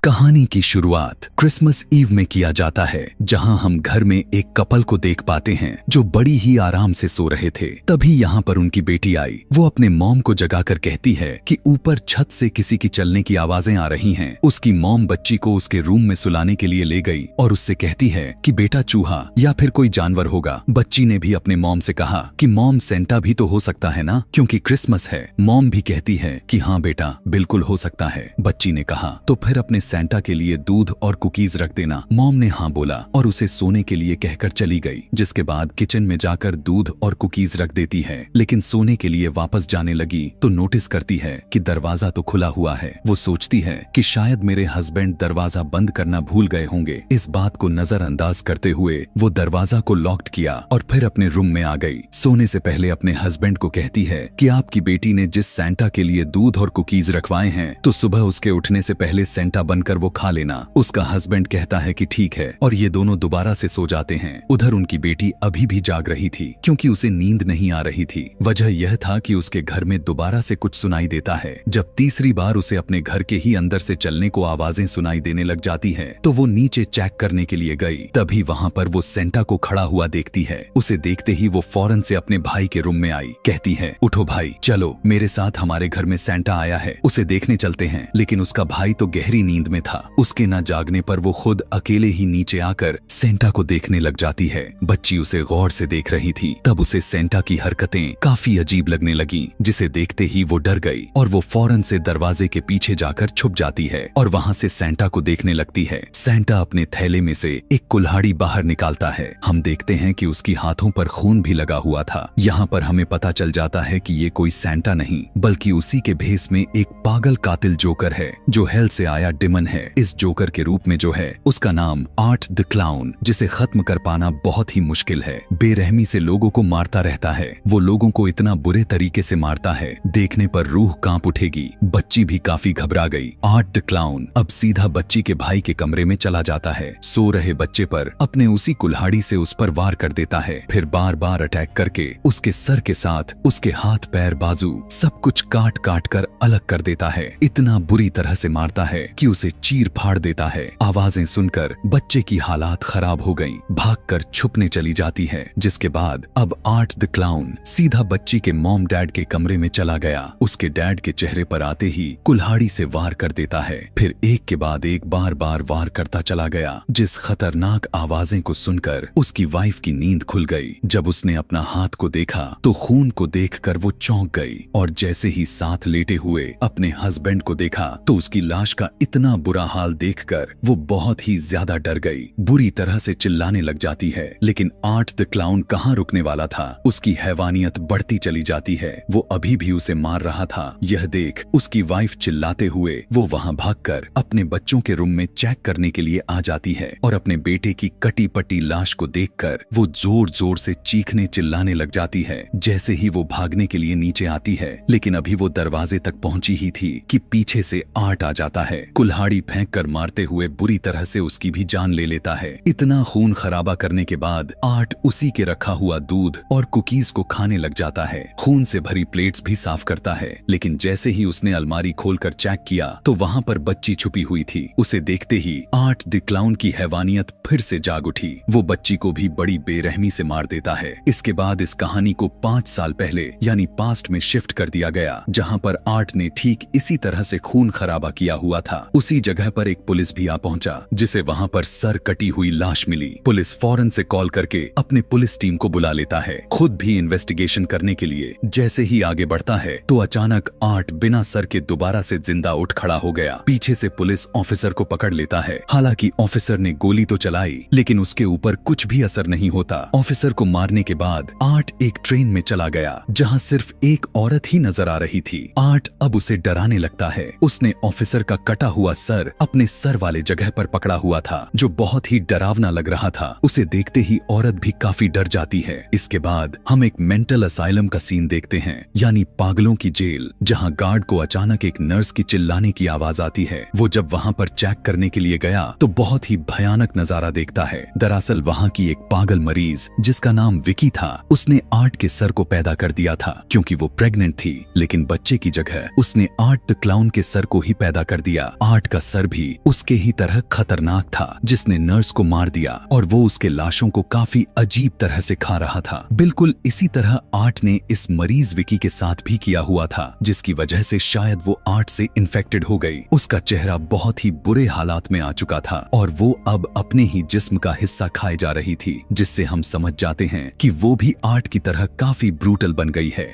कहानी की शुरुआत क्रिसमस ईव में किया जाता है, जहां हम घर में एक कपल को देख पाते हैं जो बड़ी ही आराम से सो रहे थे। तभी यहाँ पर उनकी बेटी आई। वो अपने मॉम को जगाकर कहती है कि ऊपर छत से किसी की चलने की आवाजें आ रही हैं। उसकी मॉम बच्ची को उसके रूम में सुलाने के लिए ले गई और उससे कहती है कि बेटा चूहा या फिर कोई जानवर होगा। बच्ची ने भी अपने मॉम से कहा कि मॉम सेंटा भी तो हो सकता है ना, क्योंकि क्रिसमस है। मॉम भी कहती है कि हाँ बेटा बिल्कुल हो सकता है। बच्ची ने कहा तो फिर अपने सेंटा के लिए दूध और कुकीज रख देना। मॉम ने हाँ बोला और उसे सोने के लिए कहकर चली गई, जिसके बाद किचन में जाकर दूध और कुकीज रख देती है। लेकिन सोने के लिए वापस जाने लगी तो नोटिस करती है कि दरवाजा तो खुला हुआ है। वो सोचती है कि शायद मेरे हस्बैंड दरवाजा बंद करना भूल गए होंगे। इस बात को नजरअंदाज करते हुए वो दरवाजा को लॉक्ड किया और फिर अपने रूम में आ गई। सोने से पहले अपने हस्बैंड को कहती है कि आपकी बेटी ने जिस सेंटा के लिए दूध और कुकीज रखवाए हैं तो सुबह उसके उठने से पहले सेंटा बनकर वो खा लेना। उसका हस्बैंड कहता है कि ठीक है और ये दोनों दोबारा से सो जाते हैं। उधर उनकी बेटी अभी भी जाग रही थी क्योंकि उसे नींद नहीं आ रही थी। वजह यह था कि उसके घर में दोबारा से कुछ सुनाई देता है। जब तीसरी बार उसे अपने घर के ही अंदर से चलने को आवाजें सुनाई देने लग जाती है तो वो नीचे चेक करने के लिए गई। तभी वहाँ पर वो सेंटा को खड़ा हुआ देखती है। उसे देखते ही वो फौरन से अपने भाई के रूम में आई। कहती है उठो भाई, चलो मेरे साथ हमारे घर में सेंटा आया है, उसे देखने चलते हैं। लेकिन उसका भाई तो गहरी नींद में था। उसके न जागने पर वो खुद अकेले ही नीचे आकर सेंटा को देखने लग जाती है। बच्ची उसे गौर से देख रही थी। तब उसे सेंटा की हरकतें काफी अजीब लगने लगी, जिसे देखते ही वो डर गई और वो फौरन से दरवाजे के पीछे जाकर छुप जाती है और वहाँ से सेंटा को देखने लगती है। सेंटा अपने थैले में से एक कुल्हाड़ी बाहर निकालता है। हम देखते हैं कि उसकी हाथों पर खून भी लगा हुआ था। यहाँ पर हमें पता चल जाता है कि ये कोई सेंटा नहीं बल्कि उसी के भेस में एक पागल कातिल जोकर है जो हेल से आया डिमन है। इस जोकर के रूप में जो है उसका नाम आर्ट द क्लाउन, जिसे खत्म कर पाना बहुत ही मुश्किल है। बेरहमी से लोगों को मारता रहता है। वो लोगों को इतना बुरे तरीके से मारता है, देखने पर रूह कांप उठेगी। बच्ची भी काफी घबरा गई। आर्ट द क्लाउन अब सीधा बच्ची के भाई के कमरे में चला जाता है। सो रहे बच्चे पर अपने उसी कुल्हाड़ी से उस पर वार कर देता है। फिर बार बार अटैक करके उसके सर के साथ उसके हाथ पैर बाजू सब कुछ काट काट कर अलग कर देता है। इतना बुरी तरह से मारता है कि उसे चीर फाड़ देता है। आवाजें सुनकर बच्चे की हालात खराब हो गईं। भागकर छुपने चली जाती है। जिसके बाद अब आर्ट द क्लाउन सीधा बच्ची के मॉम डैड के कमरे में चला गया। उसके डैड के चेहरे पर आते ही कुल्हाड़ी से वार कर देता है। फिर एक के बाद एक बार बार वार करता चला गया। जिस खतरनाक आवाजें को सुनकर उसकी वाइफ की नींद खुल गई। जब उसने अपना हाथ को देखा तो खून को देखकर वो चौंक गई और जैसे ही साथ लेटे हुए अपने हस्बैंड को देखा तो उसकी लाश का इतना बुरा हाल देखकर वो बहुत ही ज्यादा डर गई। बुरी तरह से चिल्लाने लग जाती है। लेकिन आर्ट द क्लाउन कहाँ रुकने वाला था। उसकी हैवानियत बढ़ती चली जाती है। वो अभी भी उसे मार रहा था। यह देख उसकी वाइफ चिल्लाते हुए वो वहाँ भागकर अपने बच्चों के रूम में चेक करने के लिए आ जाती है और अपने बेटे की कटी पटी लाश को देखकर वो जोर जोर से चीखने चिल्लाने लग जाती है। जैसे ही वो भागने के लिए नीचे आती है, लेकिन अभी वो दरवाजे तक पहुंची ही थी कि पीछे से आर्ट आ जाता है। कुल्हाड़ी फेंक कर मारते हुए बुरी तरह से उसकी भी जान ले लेता है। इतना खून खराबा करने के बाद आर्ट उसी के रखा हुआ दूध और कुकीज को खाने लग जाता है। खून से भरी प्लेट्स भी साफ करता है। लेकिन जैसे ही उसने अलमारी खोलकर चेक किया तो वहाँ पर बच्ची छुपी हुई थी। उसे देखते ही आर्ट द क्लाउन की हैवानियत फिर से जाग उठी। वो बच्ची को भी बड़ी बेरहमी से मार देता है। इसके बाद इस कहानी को 5 साल पहले यानी पास्ट में शिफ्ट कर दिया गया, जहाँ पर आर्ट ने ठीक इसी तरह से खून खराबा किया हुआ था। उसी जगह पर एक पुलिस भी आ पहुंचा, जिसे वहाँ पर सर कटी हुई लाश मिली। पुलिस फौरन से कॉल करके अपने पुलिस टीम को बुला लेता है, खुद भी इन्वेस्टिगेशन करने के लिए। जैसे ही आगे बढ़ता है तो अचानक आर्ट बिना सर के दोबारा से जिंदा उठ खड़ा हो गया। पीछे से पुलिस ऑफिसर को पकड़ लेता है। हालांकि ऑफिसर ने गोली तो चलाई लेकिन उसके ऊपर कुछ भी असर नहीं होता। ऑफिसर को मारने के बाद आर्ट एक ट्रेन में चला गया जहाँ सिर्फ एक औरत ही नजर आ रही थी। आर्ट अब उसे डराने लगता है। उसने ऑफिसर का कटा हुआ सर अपने सर वाले जगह पर पकड़ा हुआ था, जो बहुत ही डरावना लग रहा था। उसे देखते ही औरत भी काफी डर जाती है। इसके बाद हम एक मेंटल असाइलम का सीन देखते हैं, यानी पागलों की जेल, जहाँ गार्ड को अचानक एक नर्स की चिल्लाने की आवाज आती है। वो जब वहाँ पर चेक करने के लिए गया तो बहुत ही भयानक नजारा देखता है। दरअसल वहाँ की एक पागल मरीज जिसका नाम विकी था, उसने आर्ट के सर को पैदा कर दिया था क्योंकि वो प्रेग्नेंट थी। लेकिन बच्चे की जगह उसने आर्ट द क्लाउन के सर को ही पैदा कर दिया। आर्ट आर्ट का सर भी उसके ही तरह खतरनाक था, जिसने नर्स को मार दिया और वो उसके लाशों को काफी अजीब तरह से खा रहा था। बिल्कुल इसी तरह आर्ट ने इस मरीज विकी के साथ भी किया हुआ था, जिसकी वजह से शायद वो आर्ट से इन्फेक्टेड हो गई। उसका चेहरा बहुत ही बुरे हालात में आ चुका था और वो अब अपने ही जिस्म का हिस्सा खाए जा रही थी, जिससे हम समझ जाते हैं कि वो भी आर्ट की तरह काफी ब्रूटल बन गई है।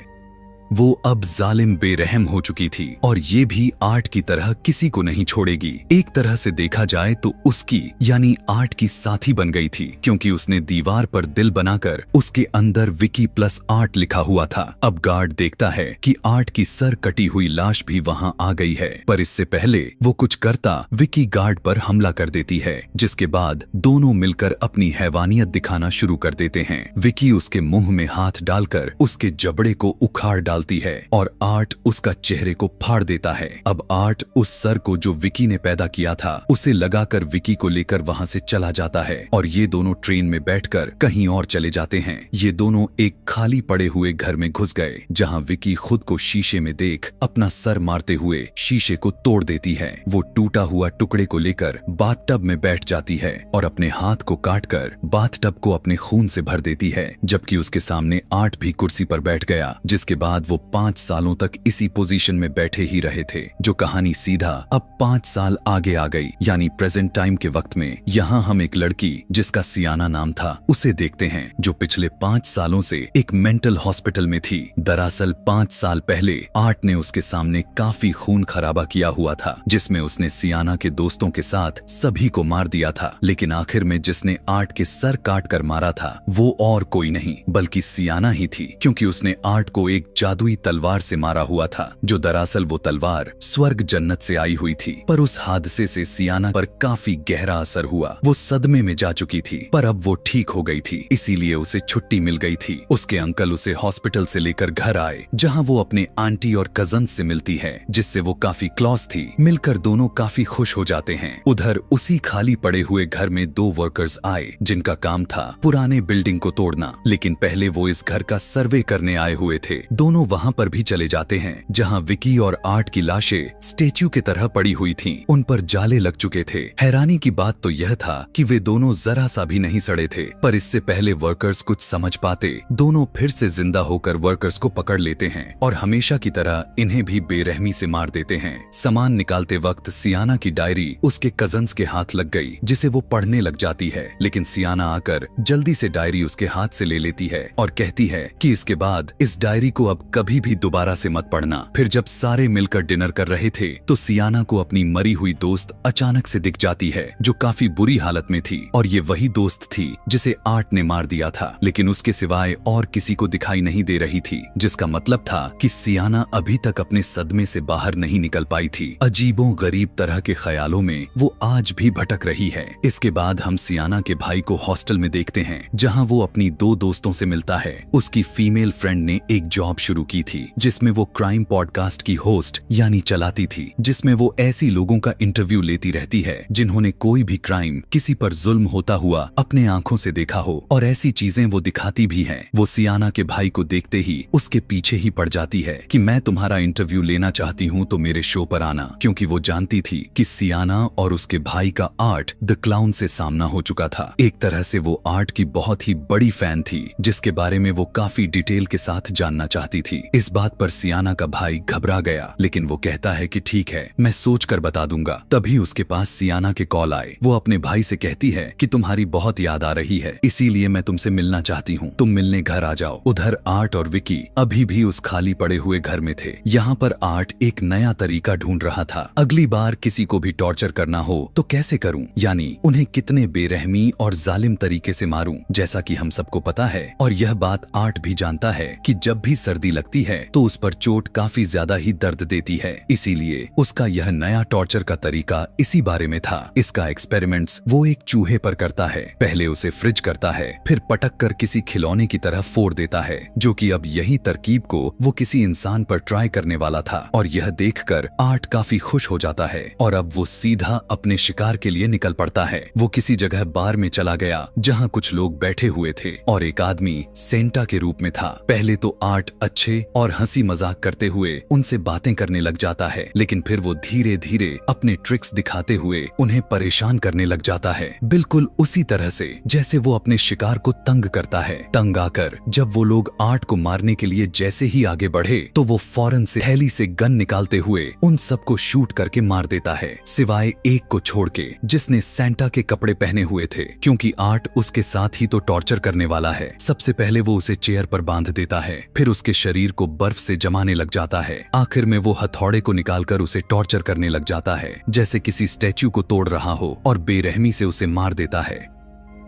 वो अब जालिम बेरहम हो चुकी थी और ये भी आर्ट की तरह किसी को नहीं छोड़ेगी। एक तरह से देखा जाए तो उसकी यानी आर्ट की साथी बन गई थी, क्योंकि उसने दीवार पर दिल बनाकर उसके अंदर विकी प्लस आर्ट लिखा हुआ था। अब गार्ड देखता है कि आर्ट की सर कटी हुई लाश भी वहां आ गई है, पर इससे पहले वो कुछ करता विकी गार्ड पर हमला कर देती है, जिसके बाद दोनों मिलकर अपनी हैवानियत दिखाना शुरू कर देते हैं। विकी उसके मुंह में हाथ डालकर उसके जबड़े को उखाड़ डालती है और आर्ट उसका चेहरे को फाड़ देता है। अब आर्ट उस सर को जो विकी ने पैदा किया था उसे लगाकर विकी को लेकर वहां से चला जाता है और ये दोनों ट्रेन में बैठकर कहीं और चले जाते हैं। ये दोनों एक खाली पड़े हुए घर में घुस गए, जहां विकी खुद को शीशे में देख अपना सर मारते हुए शीशे को तोड़ देती है। वो टूटा हुआ टुकड़े को लेकर बाथटब में बैठ जाती है और अपने हाथ को काटकर बाथटब को अपने खून से भर देती है, जबकि उसके सामने आर्ट भी कुर्सी पर बैठ गया, जिसके बाद वो 5 सालों तक इसी पोजीशन में बैठे ही रहे थे। जो कहानी सीधा अब 5 साल आगे आ गई, यानी प्रेजेंट टाइम के वक्त में। यहाँ हम एक लड़की जिसका सियाना नाम था उसे देखते हैं, जो पिछले 5 सालों से एक मेंटल हॉस्पिटल में थी। दरअसल 5 साल पहले आर्ट ने उसके सामने काफी खून खराबा किया हुआ था, जिसमें उसने सियाना के दोस्तों के साथ सभी को मार दिया था। लेकिन आखिर में जिसने आर्ट के सर काट कर मारा था वो और कोई नहीं बल्कि सियाना ही थी, क्योंकि उसने आर्ट को एक जादुई तलवार से मारा हुआ था, जो दरअसल वो तलवार स्वर्ग जन्नत से आई हुई थी। पर उस हादसे से सियाना पर काफी गहरा असर हुआ। वो सदमे में जा चुकी थी, पर अब वो ठीक हो गई थी, इसीलिए उसे छुट्टी मिल गई थी। उसके अंकल उसे हॉस्पिटल से लेकर घर आए, जहां वो अपने आंटी और कजन से मिलती है, जिससे वो काफी क्लोज थी। मिलकर दोनों काफी खुश हो जाते हैं। उधर उसी खाली पड़े हुए घर में 2 वर्कर्स आए, जिनका काम था पुराने बिल्डिंग को तोड़ना। लेकिन पहले वो इस घर का सर्वे करने आए हुए थे। दोनों वहां पर भी चले जाते हैं, जहां विकी और आर्ट की लाशें स्टेच्यू की तरह पड़ी हुई थीं। उन पर जाले लग चुके थे। हैरानी की बात तो यह था कि वे दोनों जरा सा भी नहीं सड़े थे। पर इससे पहले वर्कर्स कुछ समझ पाते, दोनों फिर से जिंदा होकर वर्कर्स को पकड़ लेते हैं और हमेशा की तरह इन्हें भी बेरहमी से मार देते हैं। सामान निकालते वक्त सियाना की डायरी उसके कजन्स के हाथ लग गई, जिसे वो पढ़ने लग जाती है। लेकिन सियाना आकर जल्दी से डायरी उसके हाथ से ले लेती है और कहती है कि इसके बाद इस डायरी को अब कभी भी दोबारा से मत पढ़ना। फिर जब सारे मिलकर डिनर कर रहे थे तो सियाना को अपनी मरी हुई दोस्त अचानक से दिख जाती है, जो काफी बुरी हालत में थी। और ये वही दोस्त थी जिसे आर्ट ने मार दिया था, लेकिन उसके सिवाय और किसी को दिखाई नहीं दे रही थी, जिसका मतलब था कि सियाना अभी तक अपने सदमे से बाहर नहीं निकल पाई थी। अजीबो गरीब तरह के ख्यालों में वो आज भी भटक रही है। इसके बाद हम सियाना के भाई को हॉस्टल में देखते हैं, जहाँ वो अपनी 2 दोस्तों से मिलता है। उसकी फीमेल फ्रेंड ने एक जॉब शुरू की थी, जिसमें वो क्राइम पॉडकास्ट की होस्ट यानी चलाती थी, जिसमें वो ऐसी लोगों का इंटरव्यू लेती रहती है जिन्होंने कोई भी क्राइम, किसी पर जुल्म होता हुआ अपने आंखों से देखा हो, और ऐसी चीजें वो दिखाती भी है। वो सियाना के भाई को देखते ही उसके पीछे ही पड़ जाती है कि मैं तुम्हारा इंटरव्यू लेना चाहती हूँ तो मेरे शो पर आना, क्योंकि वो जानती थी कि सियाना और उसके भाई का आर्ट द क्लाउन से सामना हो चुका था। एक तरह से वो आर्ट की बहुत ही बड़ी फैन थी, जिसके बारे में वो काफी डिटेल के साथ जानना चाहती थी। इस बात पर सियाना का भाई घबरा गया, लेकिन वो कहता है कि ठीक है, मैं सोच कर बता दूंगा। तभी उसके पास सियाना के कॉल आए। वो अपने भाई से कहती है कि तुम्हारी बहुत याद आ रही है, इसीलिए मैं तुमसे मिलना चाहती हूँ, तुम मिलने घर आ जाओ। उधर आर्ट और विकी अभी भी उस खाली पड़े हुए घर में थे। यहाँ पर आर्ट एक नया तरीका ढूंढ रहा था। अगली बार किसी को भी टॉर्चर करना हो तो कैसे करूं, यानी उन्हें कितने बेरहमी और जालिम तरीके से मारूं, जैसा कि हम सबको पता है। और यह बात आर्ट भी जानता है कि जब भी सर्दी लगती है तो उस पर चोट काफी ज्यादा ही दर्द देती है, इसीलिए उसका यह नया टॉर्चर का तरीका इसी बारे में था। इसका एक्सपेरिमेंट्स वो एक चूहे पर करता है। पहले उसे फ्रिज करता है, फिर पटक कर किसी खिलौने की तरह फोड़ देता है, जो कि अब यही तरकीब को वो किसी इंसान पर ट्राई करने वाला था। और यह देखकर आर्ट काफी खुश हो जाता है और अब वो सीधा अपने शिकार के लिए निकल पड़ता है। वो किसी जगह बार में चला गया जहाँ कुछ लोग बैठे हुए थे और एक आदमी सेंटा के रूप में था। पहले तो आर्ट अच्छे समझे और हंसी मजाक करते हुए उनसे बातें करने लग जाता है, लेकिन फिर वो धीरे धीरे अपने ट्रिक्स दिखाते हुए उन्हें परेशान करने लग जाता है, बिल्कुल उसी तरह से जैसे वो अपने शिकार को तंग करता है। तंग आकर जब वो लोग आर्ट को मारने के लिए जैसे ही आगे बढ़े तो वो फौरन से थैली से गन निकालते हुए उन सबको शूट करके मार देता है, सिवाय एक को छोड़ के जिसने सैंटा के कपड़े पहने हुए थे, क्योंकि आर्ट उसके साथ ही तो टॉर्चर करने वाला है। सबसे पहले वो उसे चेयर पर बांध देता है, फिर उसके शरीर को बर्फ से जमाने लग जाता है। आखिर में वो हथौड़े को निकालकर उसे टॉर्चर करने लग जाता है जैसे किसी स्टैच्यू को तोड़ रहा हो और बेरहमी से उसे मार देता है।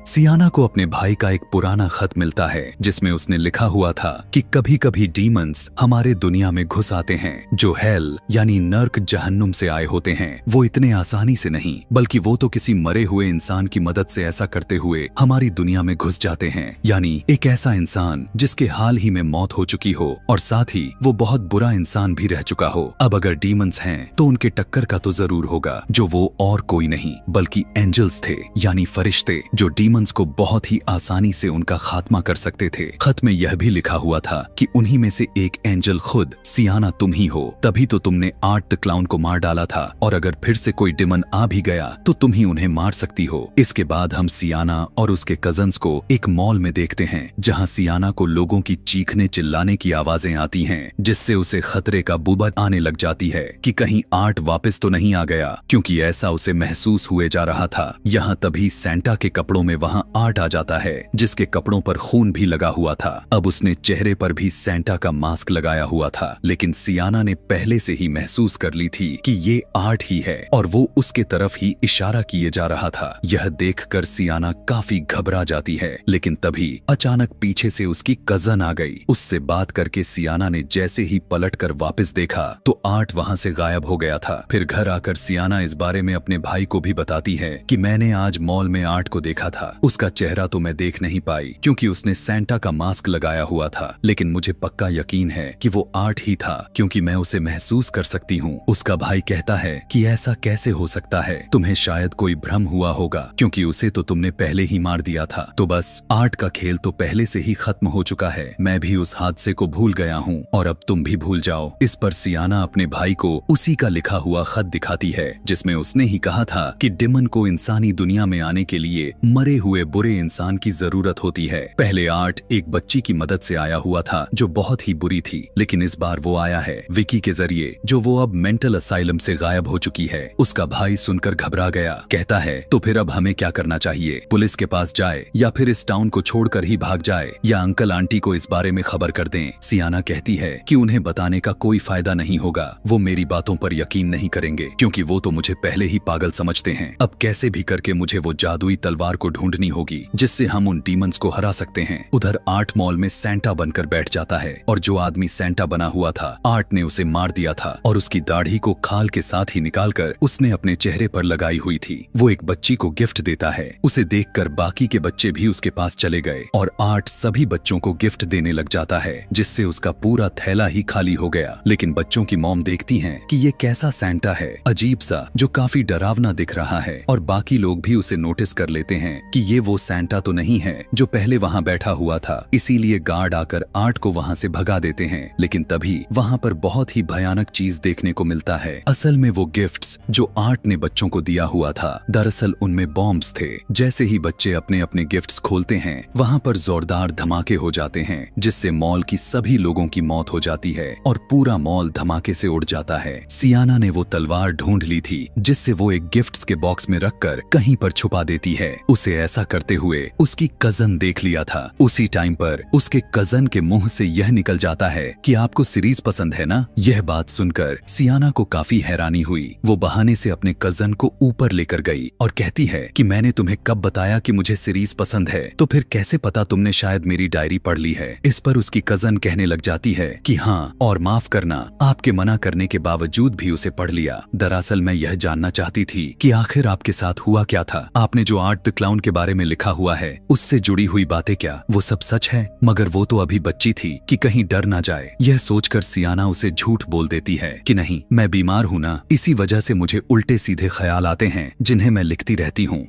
सियाना को अपने भाई का एक पुराना खत मिलता है जिसमें उसने लिखा हुआ था कि कभी कभी डीमंस हमारे दुनिया में घुस आते हैं, जो हेल यानी नर्क जहन्नुम से आए होते हैं। वो इतने आसानी से नहीं, बल्कि वो तो किसी मरे हुए इंसान की मदद से ऐसा करते हुए हमारी दुनिया में घुस जाते हैं, यानी एक ऐसा इंसान जिसके हाल ही में मौत हो चुकी हो और साथ ही वो बहुत बुरा इंसान भी रह चुका हो। अब अगर डीमंस हैं तो उनके टक्कर का तो जरूर होगा, जो वो और कोई नहीं बल्कि एंजल्स थे, यानी फरिश्ते, जो डीमंस को बहुत ही आसानी से उनका खात्मा कर सकते थे। खत में यह भी लिखा हुआ था कि उन्हीं में से एक एंजल खुद सियाना तुम ही हो, तभी तो तुमने आर्ट द क्लाउन को मार डाला था, और अगर फिर से कोई डिमन आ भी गया तो तुम ही उन्हें मार सकती हो। इसके बाद हम सियाना और उसके कजन्स को एक मॉल में देखते हैं जहां सियाना को लोगों की चीखने चिल्लाने की आवाजें आती हैं, जिससे उसे खतरे का बुबा आने लग जाती है कि कहीं आर्ट वापस तो नहीं आ गया, क्योंकि ऐसा उसे महसूस हुए जा रहा था। यहाँ तभी सैंटा के कपड़ों में वहां आर्ट आ जाता है जिसके कपड़ों पर खून भी लगा हुआ था। अब उसने चेहरे पर भी सैंटा का मास्क लगाया हुआ था, लेकिन सियाना ने पहले से ही महसूस कर ली थी कि ये आर्ट ही है और वो उसके तरफ ही इशारा किए जा रहा था। यह देखकर सियाना काफी घबरा जाती है, लेकिन तभी अचानक पीछे से उसकी कजन आ गई। उससे बात करके सियाना ने जैसे ही पलटकर वापस देखा तो आर्ट वहां से गायब हो गया था। फिर घर आकर सियाना इस बारे में अपने भाई को भी बताती है कि मैंने आज मॉल में आर्ट को देखा था। उसका चेहरा तो मैं देख नहीं पाई क्योंकि उसने सैंटा का मास्क लगाया हुआ था, लेकिन मुझे पक्का यकीन है कि वो आर्ट ही था क्योंकि मैं उसे महसूस कर सकती हूँ। उसका भाई कहता है कि ऐसा कैसे हो सकता है, तुम्हें शायद कोई भ्रम हुआ होगा क्योंकि उसे तो तुमने पहले ही मार दिया था। तो बस आर्ट का खेल तो पहले से ही खत्म हो चुका है, मैं भी उस हादसे को भूल गया हूँ और अब तुम भी भूल जाओ। इस पर सियाना अपने भाई को उसी का लिखा हुआ खत दिखाती है जिसमें उसने ही कहा था कि डिमन को इंसानी दुनिया में आने के लिए मरे हुए बुरे इंसान की जरूरत होती है। पहले आर्ट एक बच्ची की मदद से आया हुआ था जो बहुत ही बुरी थी, लेकिन इस बार वो आया है विकी के जरिए, जो वो अब मेंटल असाइलम से गायब हो चुकी है। उसका भाई सुनकर घबरा गया, कहता है तो फिर अब हमें क्या करना चाहिए, पुलिस के पास जाए या फिर इस टाउन को छोड़कर ही भाग जाए या अंकल आंटी को इस बारे में खबर कर दें। सियाना कहती है कि उन्हें बताने का कोई फायदा नहीं होगा, वो मेरी बातों पर यकीन नहीं करेंगे क्योंकि वो तो मुझे पहले ही पागल समझते हैं। अब कैसे भी करके मुझे वो जादुई तलवार को ढूंढनी होगी जिससे हम उन डीमंस को हरा सकते हैं। उधर आर्ट मॉल में सैंटा बनकर बैठ जाता है और जो आदमी सैंटा बना हुआ था आर्ट ने उसे मार दिया था और उसकी दाढ़ी को खाल के साथ ही निकालकर उसने अपने चेहरे पर लगाई हुई थी। वो एक बच्ची को गिफ्ट देता है। उसे देखकर बाकी के बच्चे भी उसके पास चले गए और आर्ट सभी बच्चों को गिफ्ट देने लग जाता है जिससे उसका पूरा थैला ही खाली हो गया। लेकिन बच्चों की मॉम देखती हैं कि ये कैसा सैंटा है, अजीब सा, जो काफी डरावना दिख रहा है, और बाकी लोग भी उसे नोटिस कर लेते हैं कि ये वो सैंटा तो नहीं है जो पहले वहां बैठा हुआ था। इसीलिए गार्ड आकर आर्ट को वहां से भगा देते हैं। लेकिन तभी वहां पर बहुत ही भयानक चीज देखने को मिलता है। असल में वो गिफ्ट्स जो आर्ट ने बच्चों को दिया हुआ था, दरअसल उनमें बॉम्ब्स थे। जैसे ही बच्चे अपने अपने गिफ्ट्स खोलते हैं वहां पर जोरदार धमाके हो जाते हैं जिससे मॉल की सभी लोगों की मौत हो जाती है और पूरा मॉल धमाके से उड़ जाता है। सियाना ने वो तलवार ढूंढ ली थी जिससे वो एक गिफ्ट्स के बॉक्स में रखकर कहीं पर छुपा देती है। उसे ऐसा करते हुए उसकी कजन देख लिया था। उसी टाइम पर उसके कजन के मुंह से यह निकल जाता है कि आपको सीरीज पसंद है ना। यह बात सुनकर सियाना को काफी हैरानी हुई। वो बहाने से अपने कजन को ऊपर लेकर गई और कहती है कि मैंने तुम्हें कब बताया कि मुझे सीरीज पसंद है, तो फिर कैसे पता तुमने शायद मेरी डायरी पढ़ ली है। इस पर उसकी कजन कहने लग जाती है कि हाँ, और माफ करना, आपके मना करने के बावजूद भी उसे पढ़ लिया। दरअसल मैं यह जानना चाहती थी कि आखिर आपके साथ हुआ क्या था। आपने जो आर्ट द क्लाउन के बारे में लिखा हुआ है उससे जुड़ी हुई बातें क्या वो सब सच है? मगर वो तो अभी बच्ची थी कि कहीं डर ना जाए। यह सोचकर सियाना उसे झूठ बोल देती है कि नहीं, मैं बीमार हूं ना, इसी वजह से मुझे उल्टे सीधे ख्याल आते हैं जिन्हें मैं लिखती रहती हूँ।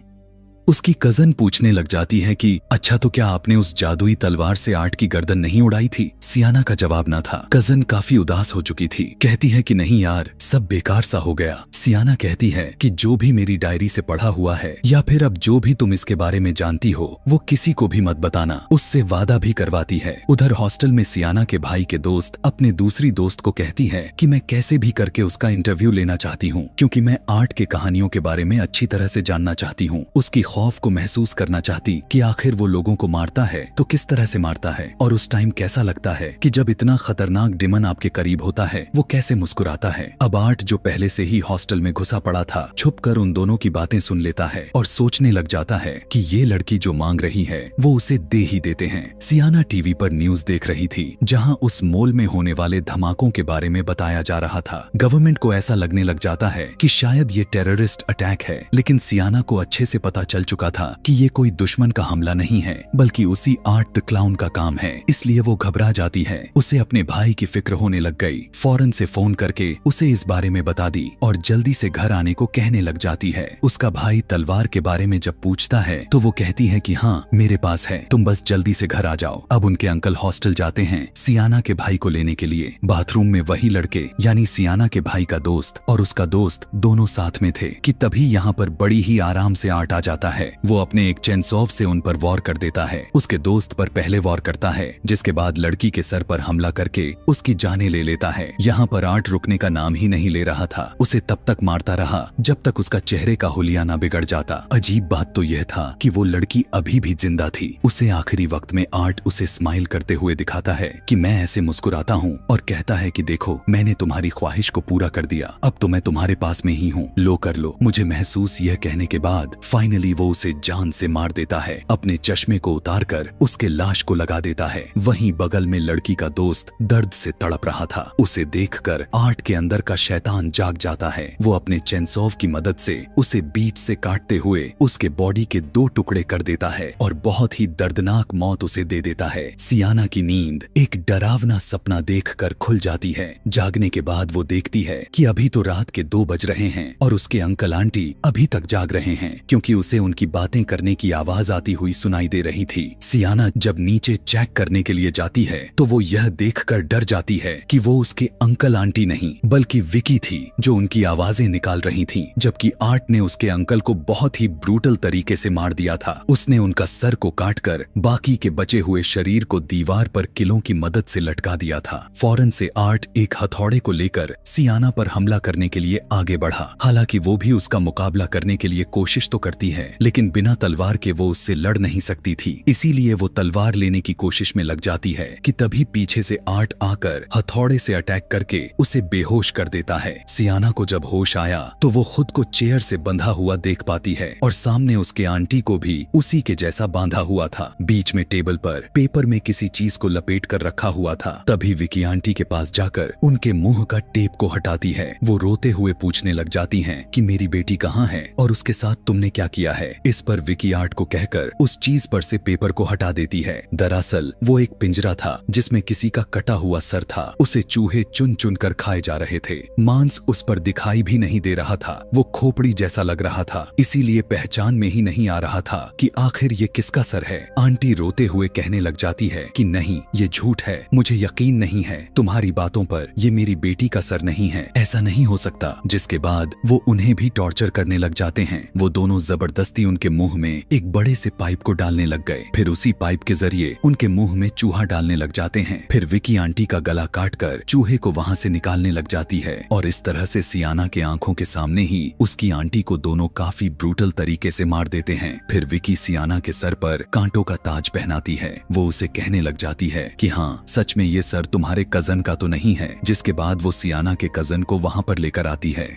उसकी कजन पूछने लग जाती है कि अच्छा तो क्या आपने उस जादुई तलवार से आर्ट की गर्दन नहीं उड़ाई थी? सियाना का जवाब न था। कजन काफी उदास हो चुकी थी। कहती है कि नहीं यार, सब बेकार सा हो गया। सियाना कहती है कि जो भी मेरी डायरी से पढ़ा हुआ है या फिर अब जो भी तुम इसके बारे में जानती हो वो किसी को भी मत बताना। उससे वादा भी करवाती है। उधर हॉस्टल में सियाना के भाई के दोस्त अपने दूसरी दोस्त को कहती है कि मैं कैसे भी करके उसका इंटरव्यू लेना चाहती हूँ, क्योंकि मैं आर्ट के कहानियों के बारे में अच्छी तरह से जानना चाहती हूँ। उसकी खौफ को महसूस करना चाहती कि आखिर वो लोगों को मारता है तो किस तरह से मारता है और उस टाइम कैसा लगता है कि जब इतना खतरनाक डिमन आपके करीब होता है वो कैसे मुस्कुराता है। अब आर्ट जो पहले से ही हॉस्टल में घुसा पड़ा था, छुपकर उन दोनों की बातें सुन लेता है और सोचने लग जाता है कि ये लड़की जो मांग रही है वो उसे दे ही देते हैं। सियाना टीवी पर न्यूज देख रही थी जहां उस मॉल में होने वाले धमाकों के बारे में बताया जा रहा था। गवर्नमेंट को ऐसा लगने लग जाता है कि शायद ये टेररिस्ट अटैक है, लेकिन सियाना को अच्छे से पता चल चुका था कि ये कोई दुश्मन का हमला नहीं है बल्कि उसी आर्ट द क्लाउन का काम है। इसलिए वो घबरा जाती है। उसे अपने भाई की फिक्र होने लग गई। फौरन से फोन करके उसे इस बारे में बता दी और जल्दी से घर आने को कहने लग जाती है। उसका भाई तलवार के बारे में जब पूछता है तो वो कहती है कि हाँ मेरे पास है, तुम बस जल्दी से घर आ जाओ। अब उनके अंकल हॉस्टल जाते हैं सियाना के भाई को लेने के लिए। बाथरूम में वही लड़के यानी सियाना के भाई का दोस्त और उसका दोस्त दोनों साथ में थे कि तभी यहाँ पर बड़ी ही आराम से आर्ट आ जाता है। वो अपने एक चेनसॉव से उन पर वॉर कर देता है। उसके दोस्त पर पहले वॉर करता है, जिसके बाद लड़की के सर पर हमला करके उसकी जानें ले लेता है। यहाँ पर आर्ट रुकने का नाम ही नहीं ले रहा था। उसे तब तक मारता रहा जब तक उसका चेहरे का हुलिया ना बिगड़ जाता। अजीब बात तो यह था कि वो लड़की अभी भी जिंदा थी। उसे आखिरी वक्त में आर्ट उसे स्माइल करते हुए दिखाता है कि मैं ऐसे मुस्कुराता हूँ और कहता है कि देखो मैंने तुम्हारी ख्वाहिश को पूरा कर दिया, अब तो मैं तुम्हारे पास में ही हूँ, लो कर लो मुझे महसूस। यह कहने के बाद फाइनली वो उसे जान से मार देता है। अपने चश्मे को उतारकर उसके लाश को लगा देता है। वहीं बगल में लड़की का दोस्त दर्द से तड़प रहा था। उसे देखकर आर्ट के अंदर का शैतान जाग जाता है। वो अपने चेनसॉव की मदद से उसे बीच से काटते हुए उसके बॉडी के 2 टुकड़े कर देता है और बहुत ही दर्दनाक मौत उसे दे देता है। सियाना की नींद एक डरावना सपना देखकर खुल जाती है। जागने के बाद वो देखती है कि अभी तो रात के 2 बज रहे हैं और उसके अंकल आंटी अभी तक जाग रहे हैं, क्योंकि उसे उनकी बातें करने की आवाज आती हुई सुनाई दे रही थी। सियाना जब नीचे चेक करने के लिए जाती है तो वो यह देखकर डर जाती है कि वो उसके अंकल आंटी नहीं बल्कि विकी थी जो उनकी आवाजें निकाल रही थी, जबकि आर्ट ने उसके अंकल को बहुत ही ब्रूटल तरीके से मार दिया था। उसने उनका सर को काटकर बाकी के बचे हुए शरीर को दीवार पर किलों की मदद से लटका दिया था। फौरन से आर्ट एक हथौड़े को लेकर सियाना पर हमला करने के लिए आगे बढ़ा। हालांकि वो भी उसका मुकाबला करने के लिए कोशिश तो करती है, लेकिन बिना तलवार के वो उससे लड़ नहीं सकती थी। इसीलिए वो तलवार लेने की कोशिश में लग जाती है कि तभी पीछे से आर्ट आकर हथौड़े से अटैक करके उसे बेहोश कर देता है। सियाना को जब होश आया तो वो खुद को चेयर से बंधा हुआ देख पाती है और सामने उसके आंटी को भी उसी के जैसा बांधा हुआ था। बीच में टेबल पर पेपर में किसी चीज को लपेट कर रखा हुआ था। तभी विकी आंटी के पास जाकर उनके मुंह का टेप को हटाती है। वो रोते हुए पूछने लग जाती हैं कि मेरी बेटी कहाँ है और उसके साथ तुमने क्या किया है। इस पर विकी आर्ट को कहकर उस चीज पर से पेपर को हटा देती है। दरअसल वो एक पिंजरा था जिसमें किसी का कटा हुआ सर था। उसे चूहे चुन चुन कर खाए जा रहे थे। मांस उस पर दिखाई भी नहीं दे रहा था। वो खोपड़ी जैसा लग रहा था, इसीलिए पहचान में ही नहीं आ रहा था कि आखिर ये किसका सर है। आंटी रोते हुए कहने लग जाती है कि नहीं ये झूठ है, मुझे यकीन नहीं है तुम्हारी बातों पर, ये मेरी बेटी का सर नहीं है, ऐसा नहीं हो सकता। जिसके बाद वो उन्हें भी टॉर्चर करने लग जाते हैं। वो दोनों जबरदस्ती उनके मुंह में एक बड़े से पाइप को डालने लग गए। फिर उसी पाइप के जरिए उनके मुंह में चूहा डालने लग जाते हैं। फिर विकी आंटी का गला काटकर चूहे को वहां से निकालने लग जाती है और इस तरह से सियाना के आंखों के सामने ही उसकी आंटी को दोनों काफी ब्रूटल तरीके से मार देते हैं। फिर विकी सियाना के सर पर कांटों का ताज पहनाती है। वो उसे कहने लग जाती है कि हाँ सच में ये सर तुम्हारे कजन का तो नहीं है। जिसके बाद वो सियाना के कजन को वहां पर लेकर आती है।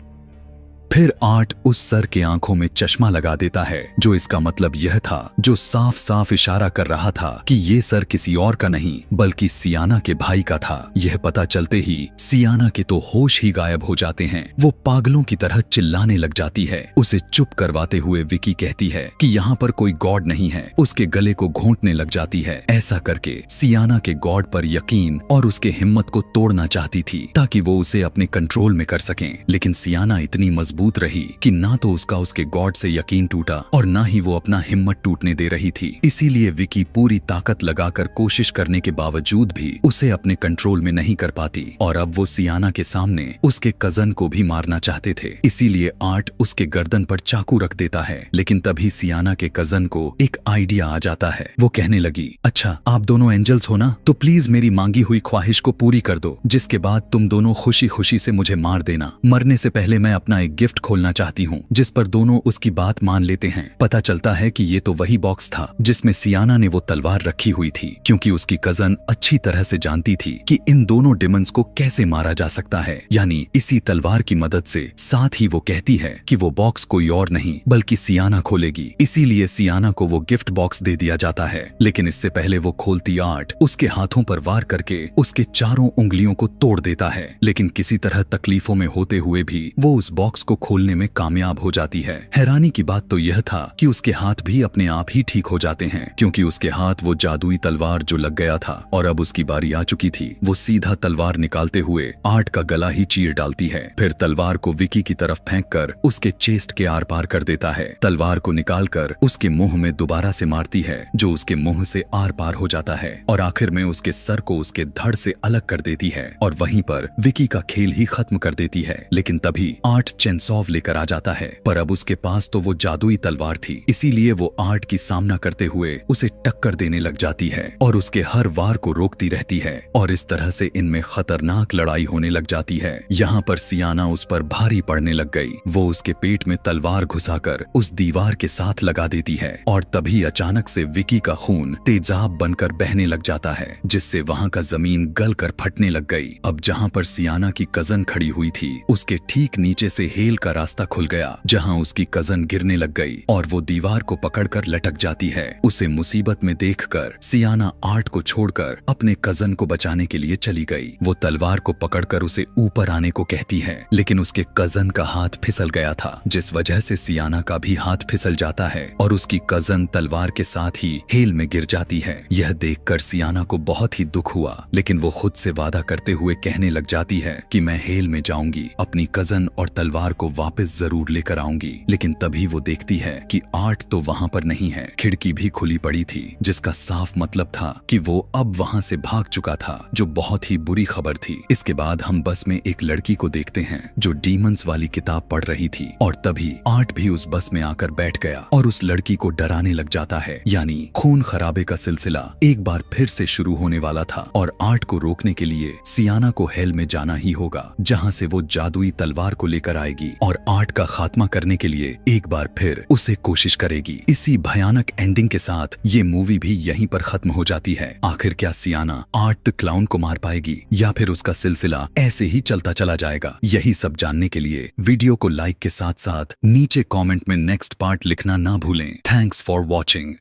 फिर आर्ट उस सर के आंखों में चश्मा लगा देता है, जो इसका मतलब यह था, जो साफ साफ इशारा कर रहा था कि ये सर किसी और का नहीं बल्कि सियाना के भाई का था। यह पता चलते ही सियाना के तो होश ही गायब हो जाते हैं। वो पागलों की तरह चिल्लाने लग जाती है। उसे चुप करवाते हुए विकी कहती है कि यहाँ पर कोई गॉड नहीं है। उसके गले को घोंटने लग जाती है। ऐसा करके सियाना के गॉड पर यकीन और उसके हिम्मत को तोड़ना चाहती थी ताकि वो उसे अपने कंट्रोल में कर सकें, लेकिन सियाना इतनी मजबूत मजबूत रही कि ना तो उसका उसके गॉड से यकीन टूटा और ना ही वो अपना हिम्मत टूटने दे रही थी। इसीलिए विकी पूरी ताकत लगाकर कोशिश करने के बावजूद भी उसे अपने कंट्रोल में नहीं कर पाती और अब वो सियाना के सामने उसके कजन को भी मारना चाहते थे। इसीलिए आर्ट उसके गर्दन पर चाकू रख देता है, लेकिन तभी सियाना के कजन को एक आइडिया आ जाता है। वो कहने लगी, अच्छा आप दोनों एंजल्स हो ना, तो प्लीज मेरी मांगी हुई ख्वाहिश को पूरी कर दो, जिसके बाद तुम दोनों खुशी खुशी से मुझे मार देना। मरने से पहले मैं अपना एक गिफ्ट खोलना चाहती हूँ। जिस पर दोनों उसकी बात मान लेते हैं। पता चलता है कि ये तो वही बॉक्स था जिसमें सियाना ने वो तलवार रखी हुई थी, क्योंकि उसकी कजन अच्छी तरह से जानती थी कि इन दोनों डिमंस को कैसे मारा जा सकता है, यानी इसी तलवार की मदद से। साथ ही वो कहती है कि वो बॉक्स कोई और नहीं बल्कि सियाना खोलेगी। इसीलिए सियाना को वो गिफ्ट बॉक्स दे दिया जाता है, लेकिन इससे पहले वो खोलती आर्ट उसके हाथों पर वार करके उसके चारों उंगलियों को तोड़ देता है। लेकिन किसी तरह तकलीफों में होते हुए भी वो उस बॉक्स को खोलने में कामयाब हो जाती है। हैरानी की बात तो यह था कि उसके हाथ भी अपने आप ही ठीक हो जाते हैं, क्योंकि उसके हाथ वो जादुई तलवार जो लग गया था और अब उसकी बारी आ चुकी थी। वो सीधा तलवार निकालते हुए आर्ट का गला ही चीर डालती है, फिर तलवार को विकी की तरफ फेंककर उसके चेस्ट के आर पार कर देता है। तलवार को निकालकर उसके मुंह में दोबारा से मारती है, जो उसके मुंह से आर पार हो जाता है और आखिर में उसके सर को उसके धड़ से अलग कर देती है और वहीं पर विकी का खेल ही खत्म कर देती है। लेकिन तभी आर्ट चेनसॉव लेकर आ जाता है, पर अब उसके पास तो वो जादुई तलवार थी। इसीलिए वो आर्ट की सामना करते हुए उसे टक्कर देने लग जाती है और उसके हर वार को रोकती रहती है और इस तरह से इनमें खतरनाक लड़ाई होने लग जाती है। यहाँ पर सियाना उस पर भारी पड़ने लग गई। वो उसके पेट में तलवार घुसाकर उस दीवार के साथ लगा देती है और तभी अचानक से विकी का खून तेजाब बनकर बहने लग जाता है, जिससे वहाँ का जमीन गल कर फटने लग गई। अब जहाँ पर सियाना की कजन खड़ी हुई थी, उसके ठीक नीचे से हेल का रास्ता खुल गया, जहाँ उसकी कजन गिरने लग गई और वो दीवार को पकड़कर लटक जाती है। उसे मुसीबत में देखकर सियाना आर्ट को छोड़कर अपने कजन को बचाने के लिए चली गई। वो तलवार को पकड़कर उसे ऊपर आने को कहती है, लेकिन उसके कजन का हाथ फिसल गया था, जिस वजह से सियाना का भी हाथ फिसल जाता है और उसकी कजन तलवार के साथ ही हेल में गिर जाती है। यह देखकर सियाना को बहुत ही दुख हुआ, लेकिन वो खुद से वादा करते हुए कहने लग जाती है कि मैं हेल में जाऊंगी, अपनी कजन और तलवार को वापस जरूर लेकर आऊंगी। लेकिन तभी वो देखती है कि आर्ट तो वहाँ पर नहीं है। खिड़की भी खुली पड़ी थी, जिसका साफ मतलब था कि वो अब वहाँ से भाग चुका था, जो बहुत ही बुरी खबर थी। इसके बाद हम बस में एक लड़की को देखते हैं जो डीमंस वाली किताब पढ़ रही थी और तभी आर्ट भी उस बस में आकर बैठ गया और उस लड़की को डराने लग जाता है, यानी खून खराबे का सिलसिला एक बार फिर से शुरू होने वाला था और आर्ट को रोकने के लिए सियाना को हेल में जाना ही होगा, जहाँ से वो जादुई तलवार को लेकर आएगी और आर्ट का खात्मा करने के लिए एक बार फिर उसे कोशिश करेगी। इसी भयानक एंडिंग के साथ ये मूवी भी यहीं पर खत्म हो जाती है। आखिर क्या सियाना आर्ट द क्लाउन को मार पाएगी या फिर उसका सिलसिला ऐसे ही चलता चला जाएगा? यही सब जानने के लिए वीडियो को लाइक के साथ साथ नीचे कमेंट में नेक्स्ट पार्ट लिखना ना भूलें। Thanks for watching.